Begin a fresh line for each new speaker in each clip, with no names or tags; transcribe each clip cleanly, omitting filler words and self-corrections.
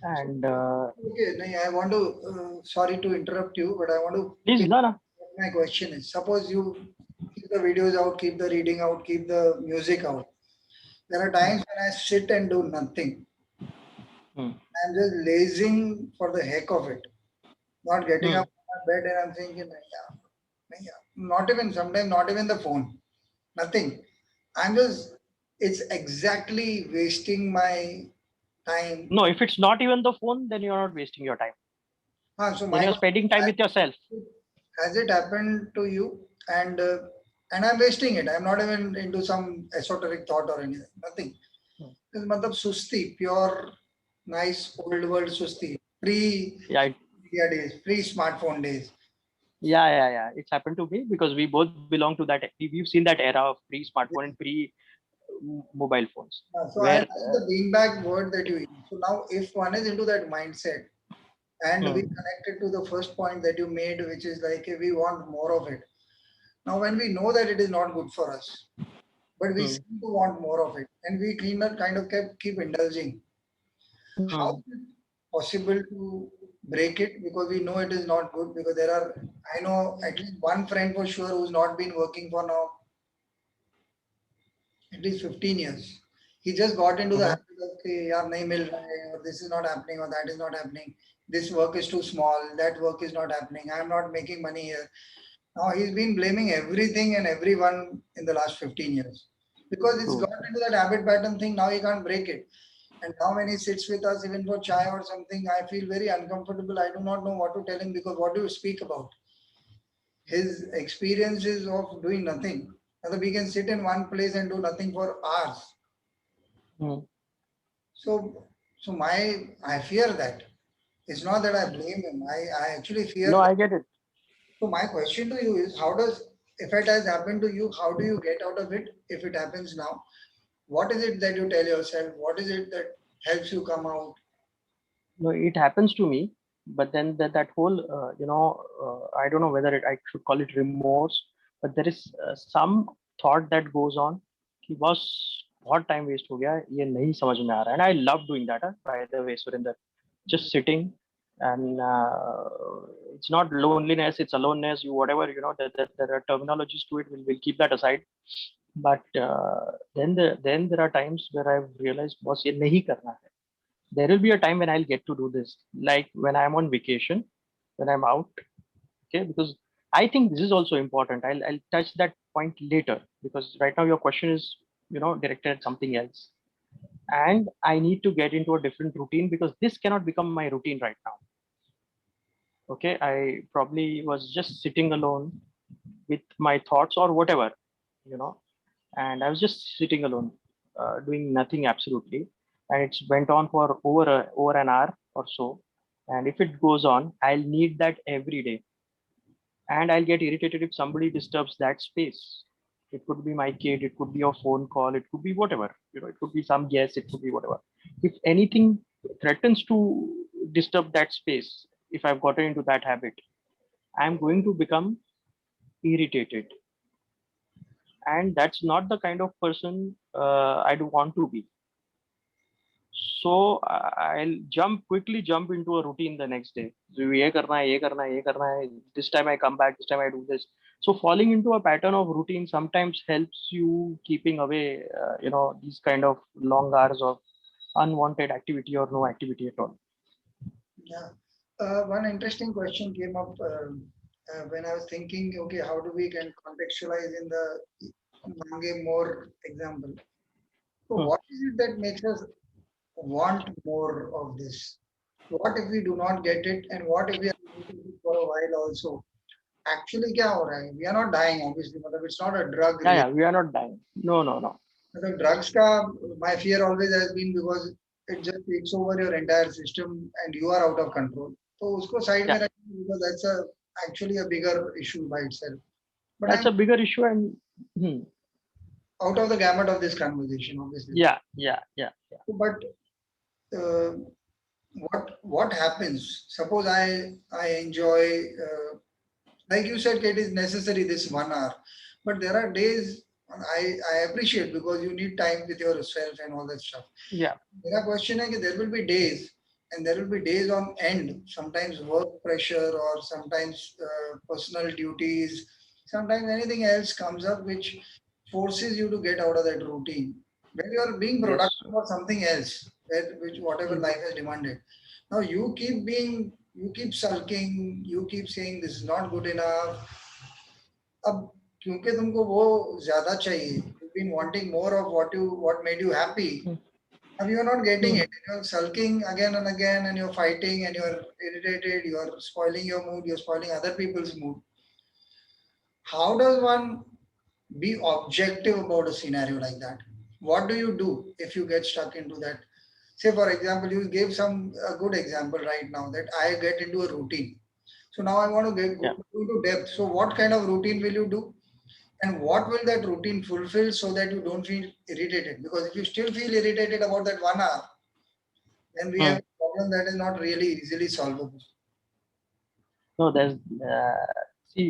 And
Okay, I want to, sorry to interrupt you, but I want to
please,
pick
no.
my question is, suppose you keep the videos out, keep the reading out, keep the music out. There are
Hmm,
times when I sit and do nothing.
hmm,
I'm just lazing for the heck of it. Not getting
hmm.
up from my bed and I'm thinking, yeah, yeah. Not even, sometimes not even the phone. Nothing. I'm just, it's exactly wasting my time.
No, if it's not even the phone, then you're not wasting your time.
So
Then
my
you're spending time with yourself.
has it happened to you? And I'm wasting it. I'm not even into some esoteric thought or anything. Nothing.
Hmm.
It's matlab susti, pure, nice old world susti. Pre
Yeah,
media days, pre smartphone days.
yeah. It's happened to me because we both belong to that. We've seen that era of pre-smartphone and pre-mobile phones,
So I
where
like the beanbag word that you use. So now, if one is into that mindset, and we
hmm,
connected to the first point that you made, which is like we want more of it. Now, when we know that it is not good for us, but we
hmm,
seem to want more of it, and we kind of keep indulging. How
hmm.
is it possible to break it? Because we know it is not good. Because there are, I know at least one friend for sure who's not been working for now at least 15 years. He just got into the
Mhm.
habit of, okay, yaar, nahi mil raha hai, or this is not happening, or that is not happening. This work is too small, that work is not happening. I am not making money here. Now he's been blaming everything and everyone in the last 15 years because it's
True.
got into that habit pattern thing. Now he can't break it. And now when he sits with us, even for chai or something, I feel very uncomfortable. I do not know what to tell him because what do you speak about? His experiences of doing nothing. Now we can sit in one place and do nothing for hours.
Hmm.
So, I fear that. It's not that I blame him. I actually fear
No,
that.
I get it.
So my question to you is, how does, if it has happened to you, how do you get out of it if it happens now? What is it that you tell yourself? What is it that helps you come out?
No, it happens to me, but then that whole, I don't know whether I should call it remorse, but there is some thought that goes on कि बस बहुत time waste हो गया ये नहीं समझ में आ रहा है and I love doing that by the way Surinder, just sitting and it's not loneliness, it's aloneness, you whatever, there are terminologies to it, we'll keep that aside. But then there are times where I've realized बस ये नहीं करना है. There will be a time when I'll get to do this, like when I'm on vacation, when I'm out. Okay, because I think this is also important. I'll touch that point later because right now your question is directed at something else, and I need to get into a different routine because this cannot become my routine right now. Okay, I probably was just sitting alone with my thoughts or whatever, you know, and I was just sitting alone, doing nothing absolutely, and it's went on for over an hour or so. And if it goes on, I'll need that every day, and I'll get irritated if somebody disturbs that space. It could be my kid, it could be a phone call, it could be whatever, it could be some guest, it could be whatever. If anything threatens to disturb that space, if I've gotten into that habit, I'm going to become irritated, and that's not the kind of person I do want to be. So I'll quickly jump into a routine the next day. So ये करना है, ये करना है, ये करना है. This time I come back, this time I do this. So falling into a pattern of routine sometimes helps you keeping away, these kind of long hours of unwanted activity or no activity at all.
Yeah. One interesting question came up when I was thinking, okay, how do we can contextualize in the Mange more example? So
Hmm.
what is it that makes us want more of this? What if we do not get it, and what if we are limiting it for a while also? Actually, क्या हो रहा है? We are not dying, obviously. मतलब it's not a drug
Yeah,
really.
yeah, we are not dying. No, no, no.
मतलब drugs का my fear always has been because it just takes over your entire system and you are out of control. तो उसको side में
Yeah,
रखना because that's a actually a bigger issue by itself. But
that's
I'm
a bigger issue, and
out of the gamut of this conversation, obviously.
yeah.
But uh, what happens? Suppose I enjoy. Like you said, it is necessary this 1 hour, but there are days I appreciate because you need time with yourself and all that stuff.
Yeah.
मेरा question है कि there will be days and there will be days on end, sometimes work pressure or sometimes personal duties, sometimes anything else comes up which forces you to get out of that routine. When you are being
Yes.
productive for something else, which whatever life has demanded, now you keep sulking, you keep saying this is not good enough. अब क्योंकि तुमको वो ज्यादा चाहिए, you've been wanting more of what made you happy.
Hmm.
Now you're not getting
Hmm.
it. You're sulking again and again, and you're fighting, and you're irritated. You're spoiling your mood. You're spoiling other people's mood. How does one be objective about a scenario like that? What do you do if you get stuck into that? Say, for example, you gave a good example right now that I get into a routine. So now I want to
Yeah.
go into depth. So what kind of routine will you do? And what will that routine fulfill so that you don't feel irritated? Because if you still feel irritated about that 1 hour, then we
Hmm.
have a problem that is not really easily solvable.
No, there's see,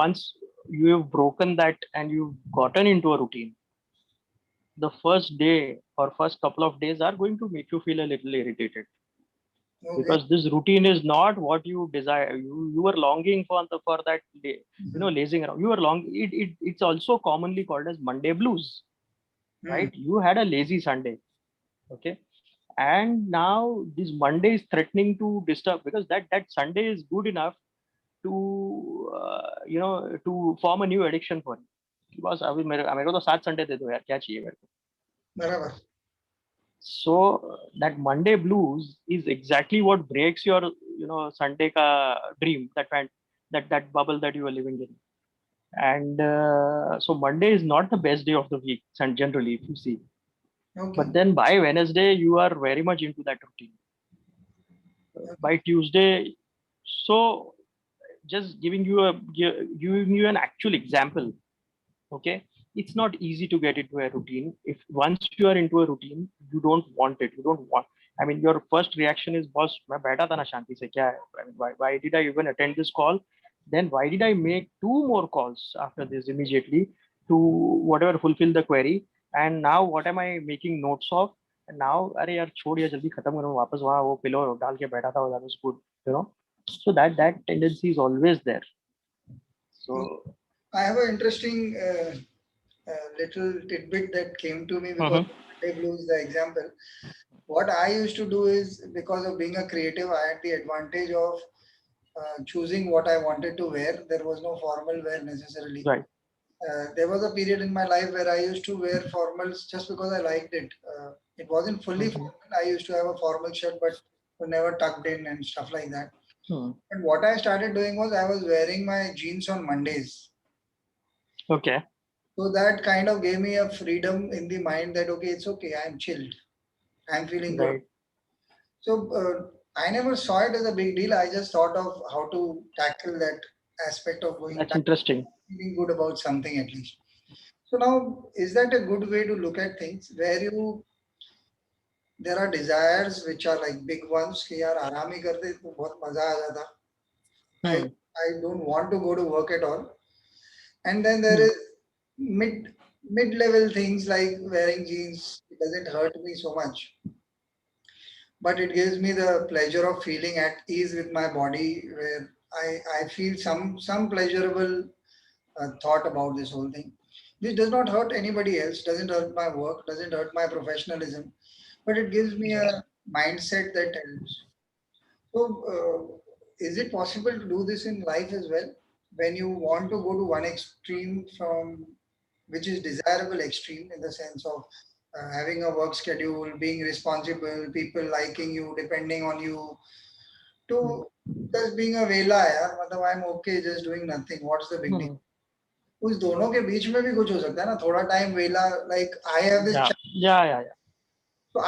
once you have broken that and you've gotten into a routine, the first day or first couple of days are going to make you feel a little irritated,
Okay.
because this routine is not what you desire. You were longing for that day,
Mhm.
lazing around. You were long. It's also commonly called as Monday blues,
Hmm.
right? You had a lazy Sunday, okay, and now this Monday is threatening to disturb, because that Sunday is good enough to to form a new addiction for you. बस अभी मेरे को तो 7 Sunday दे दो यार, क्या चाहिए मेरे को.
बराबर.
So that Monday blues is exactly what breaks your Sunday ka dream, that bubble that you are living in. And so Monday is not the best day of the week, and generally, if you see.
Okay.
But then by Wednesday, you are very much into that routine. By Tuesday, so just giving you an actual example. Okay, it's not easy to get into a routine. If once you are into a routine, you don't want it. You don't want. I mean, your first reaction is, "Boss, मैं बैठा था ना शांति से, क्या है? I mean, why did I even attend this call? Then why did I make 2 more calls after this immediately to whatever fulfill the query? And now what am I making notes of? And now, अरे यार छोड़ यार, जल्दी खत्म करो, वापस वहाँ वो पिलो डाल के बैठा था, that was good, you know." So that tendency is always there. So.
I have an interesting little tidbit that came to me because
Mhm.
Monday Blues, the example. What I used to do is, because of being a creative, I had the advantage of choosing what I wanted to wear. There was no formal wear necessarily.
Right.
There was a period in my life where I used to wear formals just because I liked it. It wasn't fully
Mhm.
formal. I used to have a formal shirt, but never tucked in and stuff like that.
Hmm.
And what I started doing was I was wearing my jeans on Mondays.
Okay.
So that kind of gave me a freedom in the mind that, okay, it's okay, I'm chilled, I'm feeling good.
Right.
So I never saw it as a big deal. I just thought of how to tackle that aspect of going
That's
back,
interesting.
feeling good about something at least. So now, is that a good way to look at things where there are desires which are like big ones कि यार आराम ही करते तो बहुत मजा आ जाता. I
Hmm.
I don't want to go to work at all. And then there
Hmm.
is mid level things like wearing jeans. It doesn't hurt me so much, but it gives me the pleasure of feeling at ease with my body, where I feel some pleasurable thought about this whole thing. This does not hurt anybody else, doesn't hurt my work, doesn't hurt my professionalism, but it gives me
Yes.
a mindset that helps. So, is it possible to do this in life as well? When you want to go to one extreme from which is desirable extreme in the sense of having a work schedule, being responsible, people liking you, depending on you,
Hmm.
to just being a vela, यार मतलब I'm okay just doing nothing. What's the big deal?
Hmm.
उस दोनों के बीच में भी कुछ हो सकता है ना, थोड़ा टाइम वेला, like I have this.
Yeah. Yeah. Yeah. Yeah.
So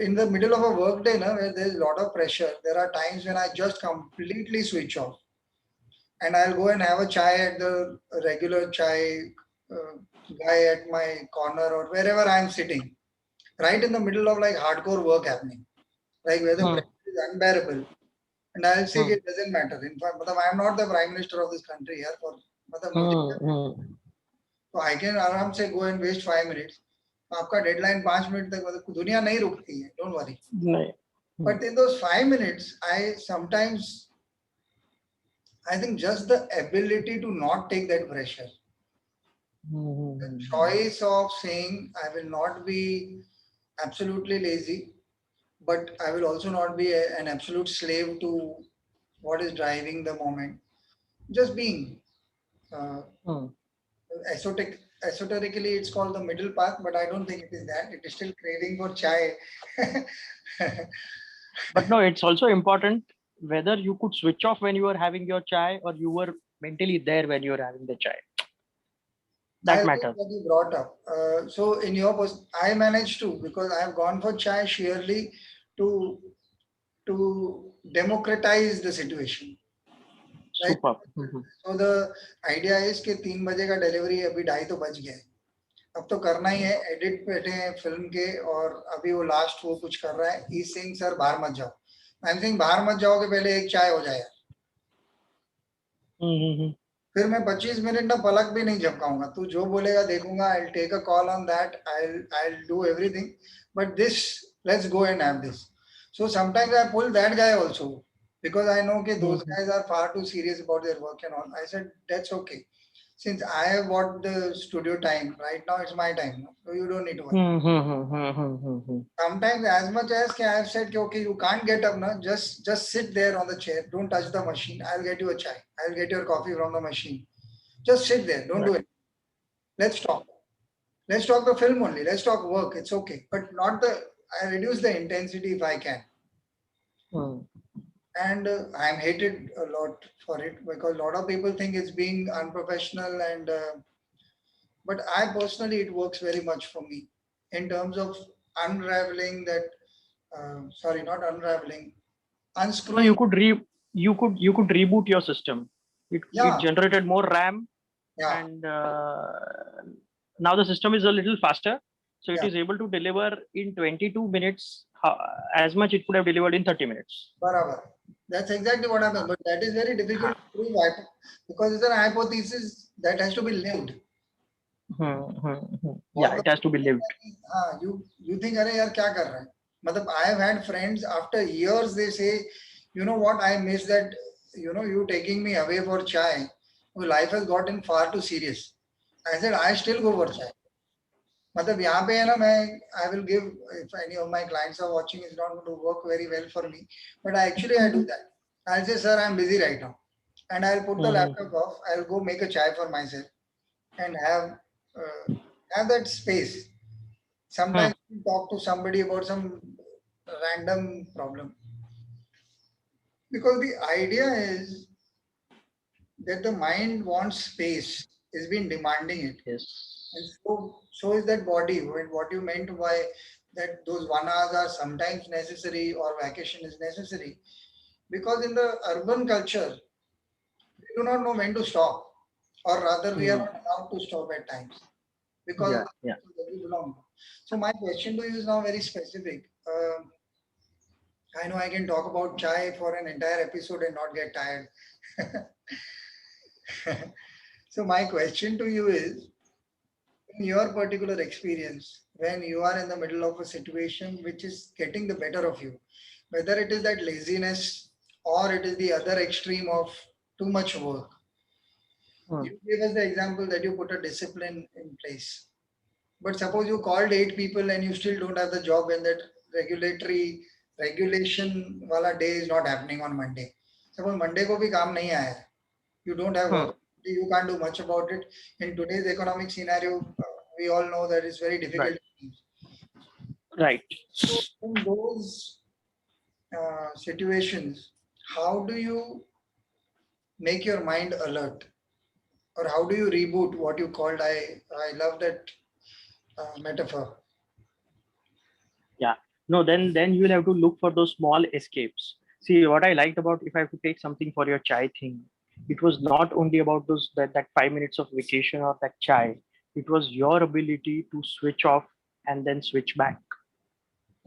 in the middle of a work day, na, where there's a lot of pressure, there are times when I just completely switch off, and I'll go and have a chai at the regular chai uh, guy at my corner or wherever I'm sitting, right in the middle of like hardcore work happening, like where the
Hmm.
pressure is unbearable. And I'll say
Hmm.
it doesn't matter. In fact, मतलब I'm not the prime minister of this country here. For मतलब मुझे
Hmm. Hmm.
तो I can आराम से go and waste 5 minutes. आपका deadline 5 minute तक मतलब दुनिया नहीं रुकती है. Don't worry.
नहीं.
But in those 5 minutes, I think just the ability to not take that pressure, the choice of saying, I will not be absolutely lazy, but I will also not be an absolute slave to what is driving the moment. Just being. Uh, esoterically, it's called the middle path, but I don't think it is that. It is still craving for chai.
But no, it's also important whether you could switch off when you were having your chai or you were mentally there when you were having the chai.
I
That
like
matters.
what you brought up. So in your I managed to, because I have gone for chai sheerly to democratize the situation. Right?
Super.
So the idea is कि 3 बजे का delivery अभी 2:30 तो बज गया है. अब तो करना ही है. एडिट बैठे हैं फिल्म के और अभी वो लास्ट वो कुछ कर रहा है. ही सिंग सर बाहर मत जाओ. आई एम सिंग बाहर मत जाओ के पहले एक चाय हो जाए. फिर मैं 25 मिनट ना पलक भी नहीं झपकाऊंगा. तू जो बोलेगा देखूंगा. I will take a call on that. I will do everything. But this let's go and have this. So sometimes I pull that guy also because I know that those guys are far too serious about their work and all. I said that's okay. Since I have bought the studio time, right now it's my time. So you don't need to worry. Sometimes as much as I have said okay, you can't get up now, just sit there on the chair. Don't touch the machine. I'll get you a chai. I'll get your coffee from the machine. Just sit there. Don't do it. Let's talk. Let's talk the film only. Let's talk work. It's okay. But not the, I reduce the intensity if I can. And I'm hated a lot for it because a lot of people think it's being unprofessional and but I personally it works very much for me in terms of unraveling that sorry, not unraveling,
So
unscrewing.
you could reboot your system. It generated more RAM, and now the system is a little faster, so it is able to deliver in 22 minutes as much it could have delivered in 30 minutes.
Barabar. That's exactly what happened, but that is very difficult to prove because it's an hypothesis that has to be lived.
Yeah, it has to be lived.
You think, अरे यार क्या कर रहा है? मतलब I have had friends after years they say, you know what, I miss that, you know, you taking me away for chai. Life has gotten far too serious. I said I still go for chai. मतलब यहाँ पे है ना मैं I will give, if any of my clients are watching, it's not going to work very well for me, but I do that. I'll say, sir, I'm busy right now, and I'll put the laptop off. I'll go make a chai for myself and have that space. Sometimes you talk to somebody about some random problem. Because the idea is that the mind wants space, it's been demanding it.
Yes.
And so is that body. What you meant by that those 1 hours are sometimes necessary or vacation is necessary. Because in the urban culture, we do not know when to stop. Or rather, we are not allowed to stop at times. Because we belong. So my question to you is now very specific. I know I can talk about chai for an entire episode and not get tired. So my question to you is, in your particular experience, when you are in the middle of a situation which is getting the better of you, whether it is that laziness or it is the other extreme of too much work, you gave us the example that you put a discipline in place. But suppose you called 8 people and you still don't have the job when that regulation wala day is not happening on Monday. Suppose Monday ko bhi kaam nahi aaya. You don't have work. You can't do much about it. In today's economic scenario, we all know that it's very difficult.
Right.
So in those situations, how do you make your mind alert? Or how do you reboot what you called? I love that metaphor.
Yeah. No, then you will have to look for those small escapes. See, what I liked about, if I have to take something for your chai thing, it was not only about that 5 minutes of vacation or that chai. It was your ability to switch off and then switch back.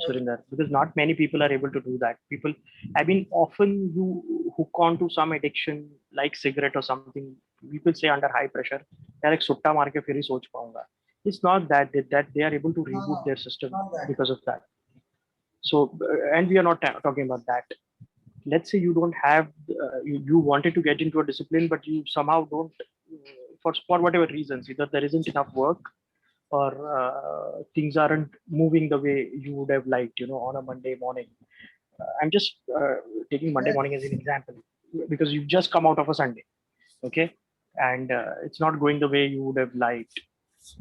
Surinder, because not many people are able to do that. People, I mean, often you hook on to some addiction like cigarette or something. People say under high pressure, they're like sutta maar ke fir hi soch paunga. It's not that they are able to reboot their system because of that. So, and we are not talking about that. Let's say you don't have, you wanted to get into a discipline, but you somehow don't, for whatever reasons, either there isn't enough work or things aren't moving the way you would have liked, on a Monday morning. I'm just taking Monday
Yes.
morning as an example because you've just come out of a Sunday, okay, and it's not going the way you would have liked.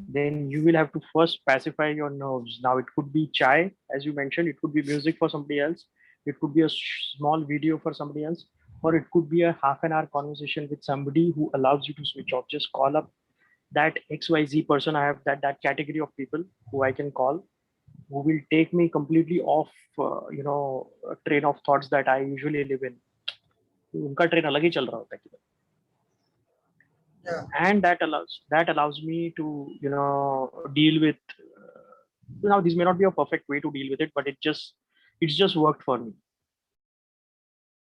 Then you will have to first pacify your nerves. Now it could be chai, as you mentioned, it could be music for somebody else, it could be a small video for somebody else, or it could be a half an hour conversation with somebody who allows you to switch off. Just call up that XYZ person. I have that category of people who I can call, who will take me completely off a train of thoughts that I usually live in. उनका train अलग ही चल रहा होता है,
Yeah.
and that allows me to deal with now, this may not be a perfect way to deal with it, but it's just worked for me.